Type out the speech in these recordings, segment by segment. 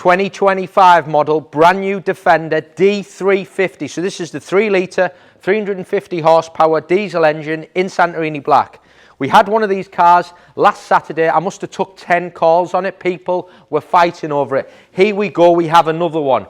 2025 model, brand new Defender D350. So this is the 3 litre, 350 horsepower diesel engine in Santorini black. We had one of these cars last Saturday. I must have took 10 calls on it. People were fighting over it. Here we go, we have another one.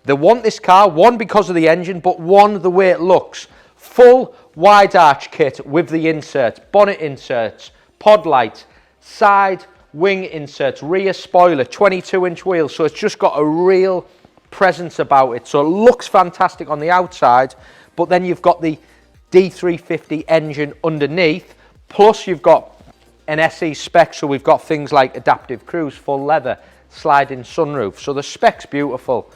They want this car, one because of the engine, but one the way it looks. Full wide arch kit with the inserts, bonnet inserts, pod light, side wing inserts, rear spoiler, 22-inch wheels. So it's just got a real presence about it. So it looks fantastic on the outside, but then you've got the D350 engine underneath, plus you've got an SE spec. So we've got things like adaptive cruise, full leather, sliding sunroof. So the spec's beautiful.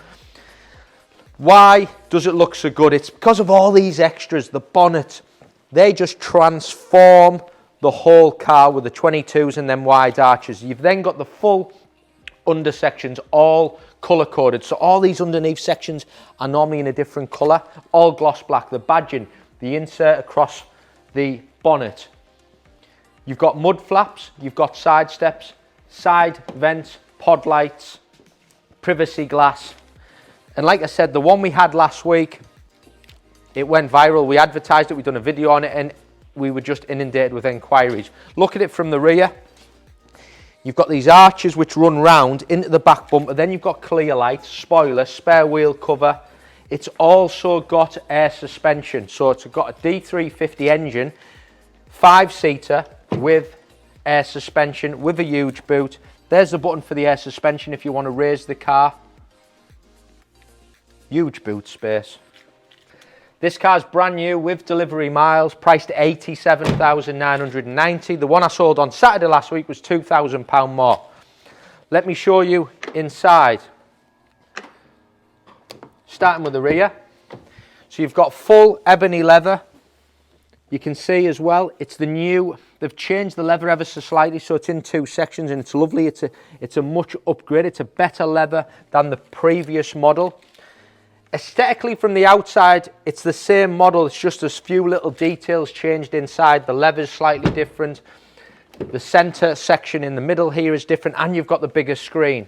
Why does it look so good? It's because of all these extras. The bonnet, they just transform the whole car with the 22s and then wide arches. You've then got the full under sections, all colour coded. So all these underneath sections are normally in a different colour, all gloss black. The badging, the insert across the bonnet. You've got mud flaps, you've got side steps, side vents, pod lights, privacy glass. And like I said, the one we had last week, it went viral. We advertised it, we've done a video on it, and we were just inundated with inquiries. Look at it from the rear. You've got these arches which run round into the back bumper. Then you've got clear lights, spoiler, spare wheel cover. It's also got air suspension. So it's got a D350 engine, 5-seater with air suspension, with a huge boot. There's the button for the air suspension if you want to raise the car. Huge boot space. This car's brand new with delivery miles, priced at £87,990. The one I sold on Saturday last week was £2,000 more. Let me show you inside. Starting with the rear. So you've got full ebony leather. You can see as well, it's the new, they've changed the leather ever so slightly, so it's in 2 sections and it's lovely. It's a much upgrade. It's a better leather than the previous model. Aesthetically from the outside, it's the same model. It's just a few little details changed inside. The leather's slightly different. The center section in the middle here is different, and you've got the bigger screen.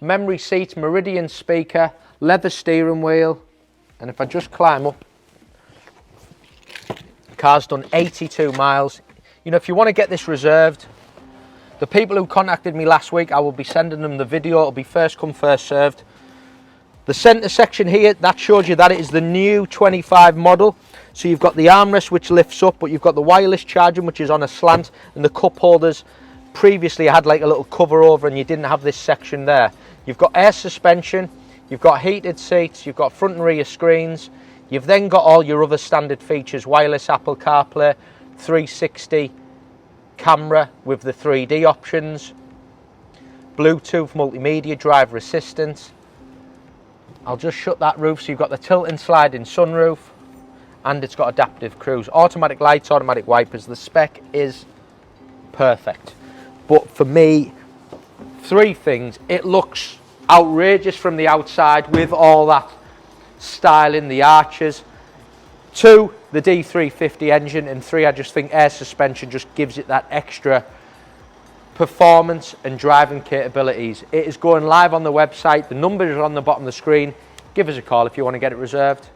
Memory seat, Meridian speaker, leather steering wheel. And if I just climb up, the car's done 82 miles. You know, if you want to get this reserved, the people who contacted me last week, I will be sending them the video. It'll be first come, first served. The centre section here, that shows you that it is the new 25 model. So you've got the armrest which lifts up, but you've got the wireless charging which is on a slant, and the cup holders. Previously I had like a little cover over and you didn't have this section there. You've got air suspension, you've got heated seats, you've got front and rear screens. You've then got all your other standard features, wireless Apple CarPlay, 360 camera with the 3D options, Bluetooth multimedia, driver assistance. I'll just shut that roof. So you've got the tilt and sliding sunroof, and it's got adaptive cruise, automatic lights, automatic wipers. The spec is perfect. But for me, 3 things. It looks outrageous from the outside with all that styling, the arches. 2, the D350 engine, and 3, I just think air suspension just gives it that extra performance and driving capabilities. It is going live on the website. The number is on the bottom of the screen. Give us a call if you want to get it reserved.